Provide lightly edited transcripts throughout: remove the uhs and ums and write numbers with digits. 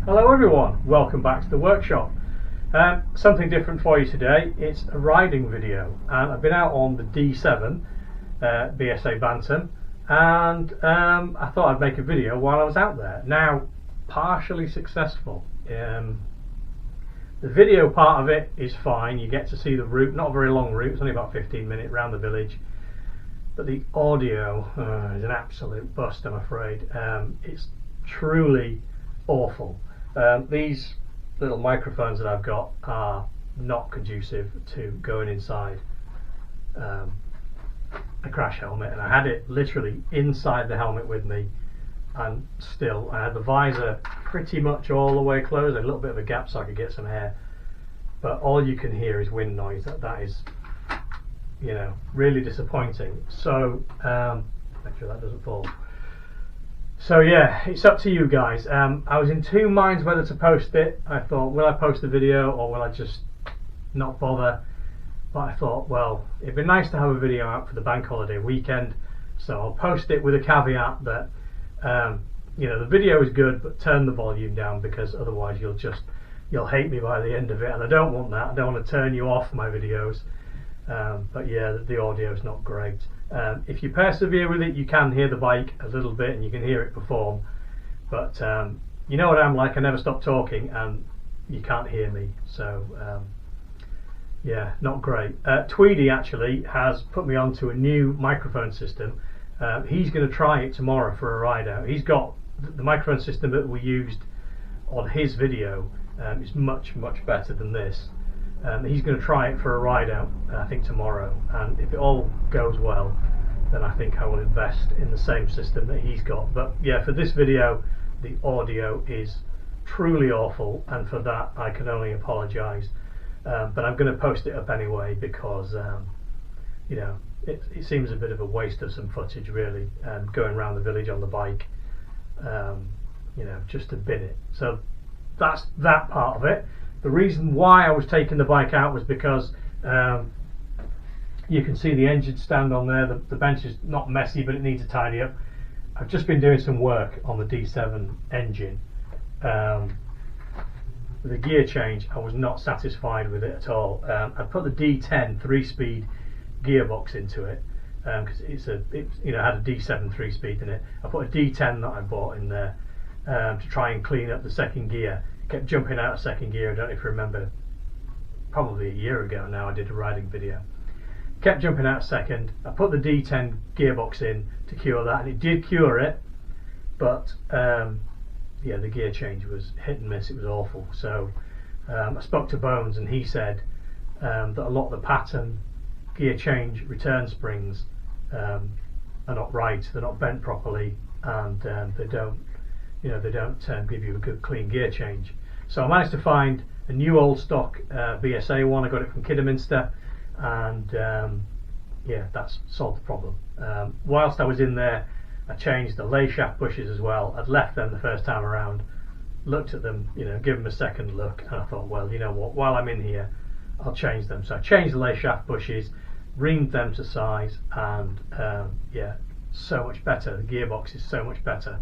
Hello everyone, welcome back to the workshop. Something different for you today. It's a riding video, and I've been out on the D7 BSA Bantam, and I thought I'd make a video while I was out there. Now, partially successful. The video part of it is fine. You get to see the route, not a very long route, it's only about 15 minutes around the village, but the audio is an absolute bust, I'm afraid. It's truly awful. These little microphones that I've got are not conducive to going inside a crash helmet, and I had it literally inside the helmet with me, and still I had the visor pretty much all the way closed, a little bit of a gap so I could get some air, but all you can hear is wind noise. That is, you know, really disappointing. So make sure that doesn't fall. So yeah, it's up to you guys. I was in two minds whether to post it. I thought, will I post the video or will I just not bother? But I thought, well, it'd be nice to have a video out for the bank holiday weekend, so I'll post it with a caveat that you know, the video is good, but turn the volume down, because otherwise you'll hate me by the end of it, and I don't want that. I don't want to turn you off my videos. But yeah, the audio is not great. If you persevere with it, you can hear the bike a little bit and you can hear it perform, but you know what I'm like, I never stop talking and you can't hear me, so yeah, not great. Tweedy actually has put me onto a new microphone system. He's going to try it tomorrow for a ride out. He's got the microphone system that we used on his video. It's much better than this. He's going to try it for a ride out, I think tomorrow, and if it all goes well, then I think I will invest in the same system that he's got. But yeah, for this video the audio is truly awful, and for that I can only apologise, but I'm going to post it up anyway, because you know, it seems a bit of a waste of some footage really, going around the village on the bike, you know, just to bin it. So that's that part of it. The reason why I was taking the bike out was because you can see the engine stand on there. The bench is not messy, but it needs a tidy up. I've just been doing some work on the D7 engine. The gear change, I was not satisfied with it at all. I put the D10 3-speed gearbox into it, because it you know, had a D7 3-speed in it. I put a D10 that I bought in there to try and clean up the second gear. Kept jumping out of second gear. I don't know if you remember, probably a year ago now I did a riding video. Kept jumping out of second. I put the D10 gearbox in to cure that, and it did cure it, but yeah, the gear change was hit and miss. It was awful. So I spoke to Bones, and he said that a lot of the pattern gear change return springs are not right. They're not bent properly, and they don't, you know, they don't give you a good clean gear change. So I managed to find a new old stock BSA one. I got it from Kidderminster, and yeah, that's solved the problem. Whilst I was in there, I changed the lay shaft bushes as well. I'd left them the first time around, looked at them, you know, give them a second look, and I thought, well, you know what, while I'm in here, I'll change them. So I changed the lay shaft bushes, reamed them to size, and yeah, so much better. The gearbox is so much better.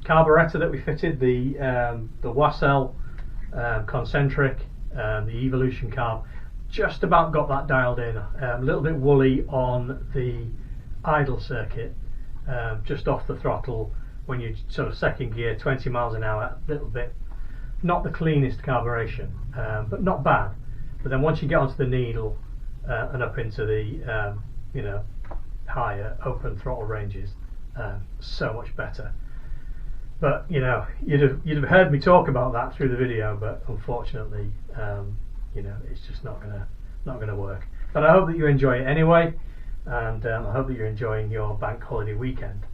Carburettor that we fitted, the Wassell concentric, the Evolution carb, just about got that dialed in. A little bit woolly on the idle circuit, just off the throttle when you sort of second gear, 20 miles an hour, a little bit not the cleanest carburation, but not bad. But then once you get onto the needle and up into the you know, higher open throttle ranges, so much better. But you know, you'd have heard me talk about that through the video, but unfortunately, you know, it's just not gonna work. But I hope that you enjoy it anyway, and I hope that you're enjoying your bank holiday weekend.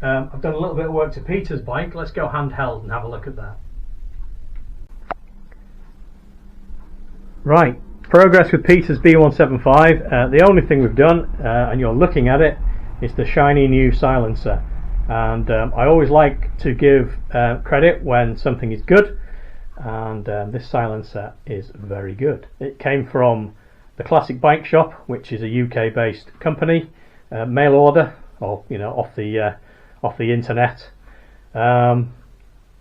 I've done a little bit of work to Peter's bike. Let's go handheld and have a look at that. Right, progress with Peter's B175. The only thing we've done, and you're looking at it, is the shiny new silencer. And I always like to give credit when something is good, and this silencer is very good. It came from the Classic Bike Shop, which is a UK based company, mail order, or you know, off the internet.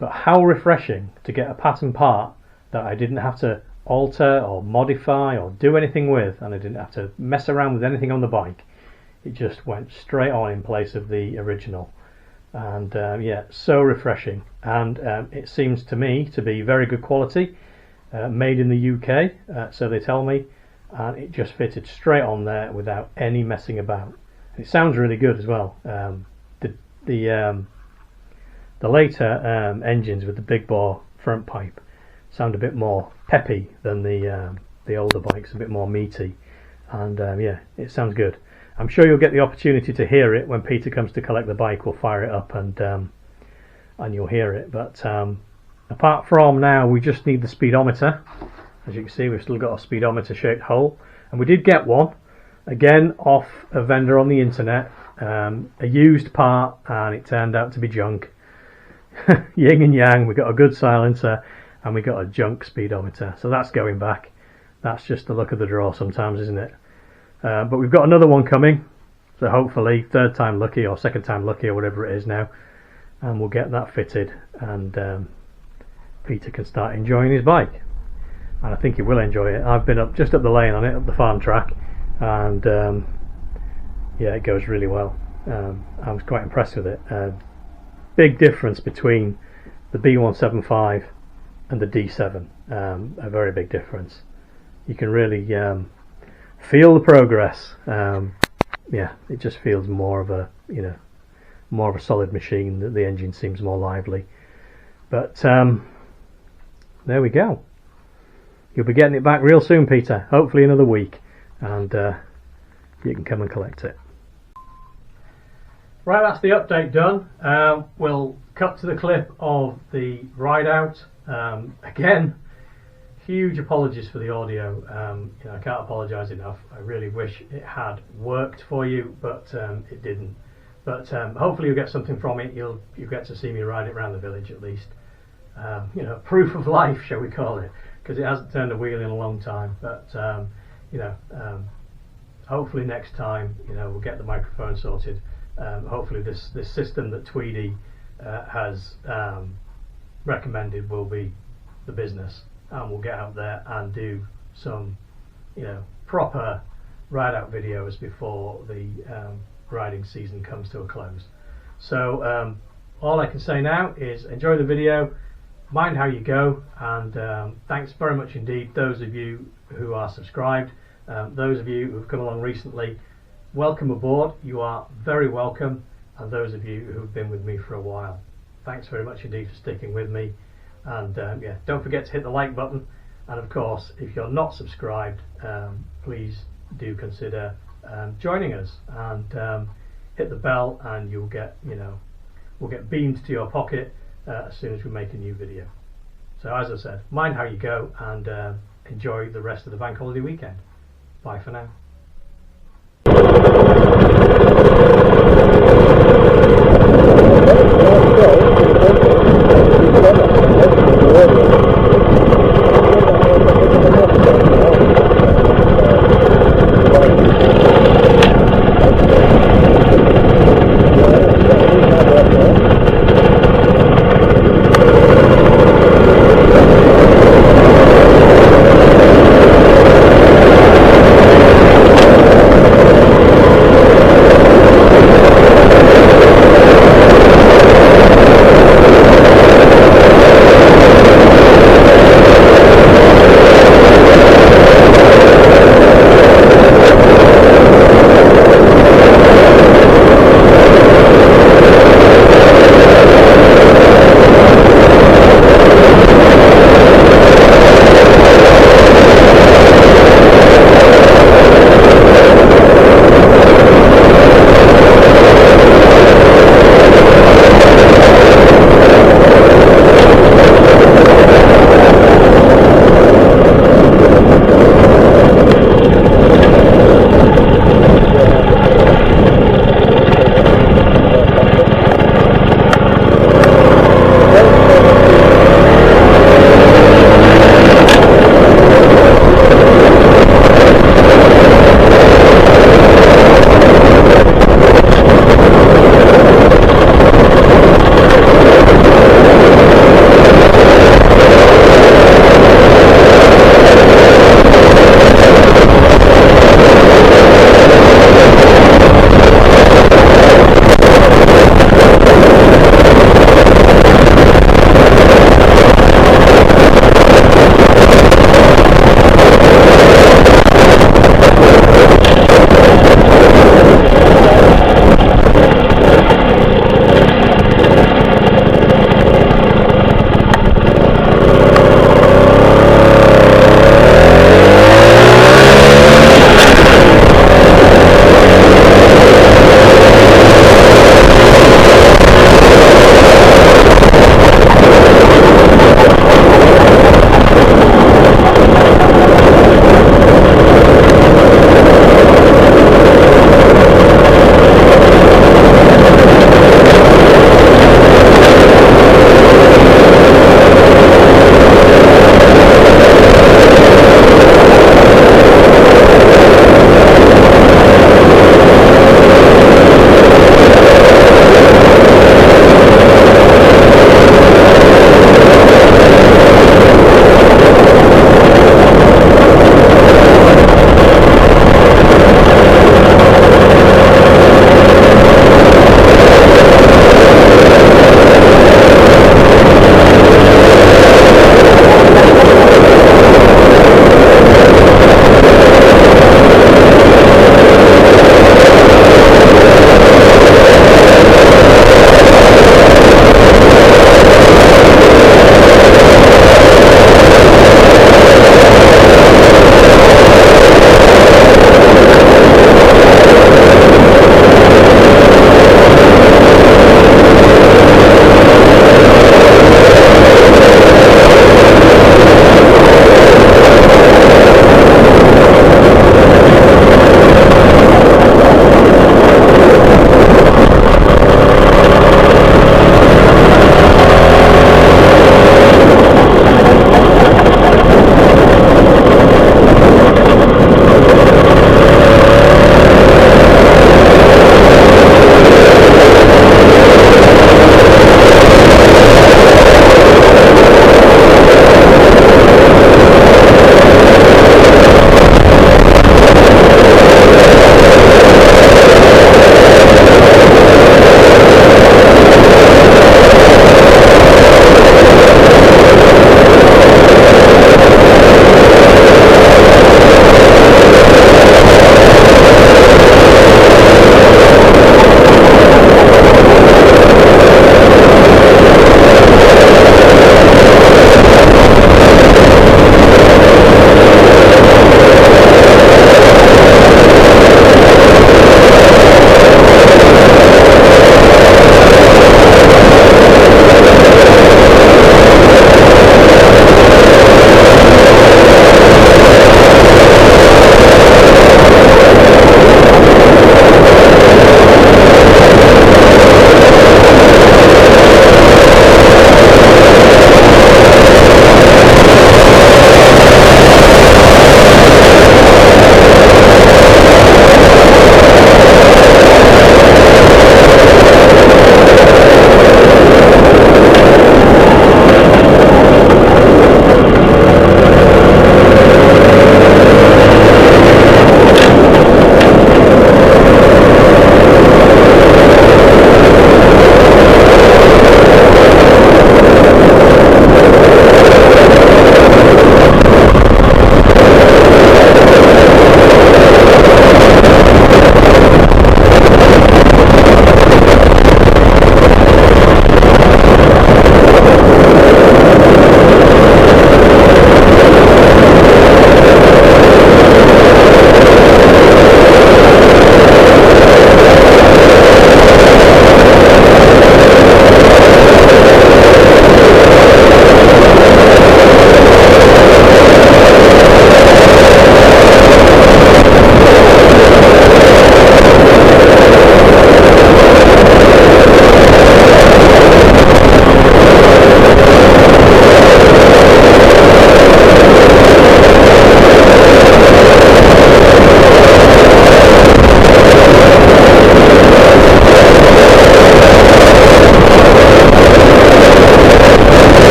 but how refreshing to get a pattern part that I didn't have to alter or modify or do anything with, and I didn't have to mess around with anything on the bike. It just went straight on in place of the original, and yeah, so refreshing. And it seems to me to be very good quality, made in the UK, so they tell me, and it just fitted straight on there without any messing about. It sounds really good as well. The later engines with the big bore front pipe sound a bit more peppy than the older bikes, a bit more meaty, and yeah, it sounds good. I'm sure you'll get the opportunity to hear it when Peter comes to collect the bike. We'll fire it up and you'll hear it. But apart from now, we just need the speedometer. As you can see, we've still got a speedometer shaped hole, and we did get one again off a vendor on the internet, a used part, and it turned out to be junk. Yin and yang, we got a good silencer and we got a junk speedometer, so that's going back. That's just the luck of the draw sometimes, isn't it? But we've got another one coming, so hopefully third time lucky or second time lucky or whatever it is now, and we'll get that fitted, and Peter can start enjoying his bike, and I think he will enjoy it. I've been just up the lane on it, up the farm track, and yeah, it goes really well. I was quite impressed with it. Big difference between the B175 and the D7, a very big difference. You can really feel the progress. Yeah, it just feels more of a, you know, more of a solid machine. The engine seems more lively. But there we go. You'll be getting it back real soon, Peter. Hopefully another week, and you can come and collect it. Right, that's the update done. We'll cut to the clip of the ride out. Again, huge apologies for the audio. You know, I can't apologise enough. I really wish it had worked for you, but it didn't. But hopefully you'll get something from it. You'll get to see me ride it around the village at least. You know, proof of life, shall we call it, because it hasn't turned a wheel in a long time. But you know, hopefully next time, you know, we'll get the microphone sorted. Hopefully this system that Tweedy has recommended will be the business, and we'll get out there and do some, you know, proper ride out videos before the riding season comes to a close. So all I can say now is enjoy the video, mind how you go, and thanks very much indeed those of you who are subscribed, those of you who've come along recently. Welcome aboard, you are very welcome, and those of you who've been with me for a while, thanks very much indeed for sticking with me. And yeah, don't forget to hit the like button, and of course if you're not subscribed, please do consider joining us, and hit the bell, and you'll get, you know, we'll get beamed to your pocket as soon as we make a new video. So as I said, mind how you go, and enjoy the rest of the bank holiday weekend. Bye for now. Let's go.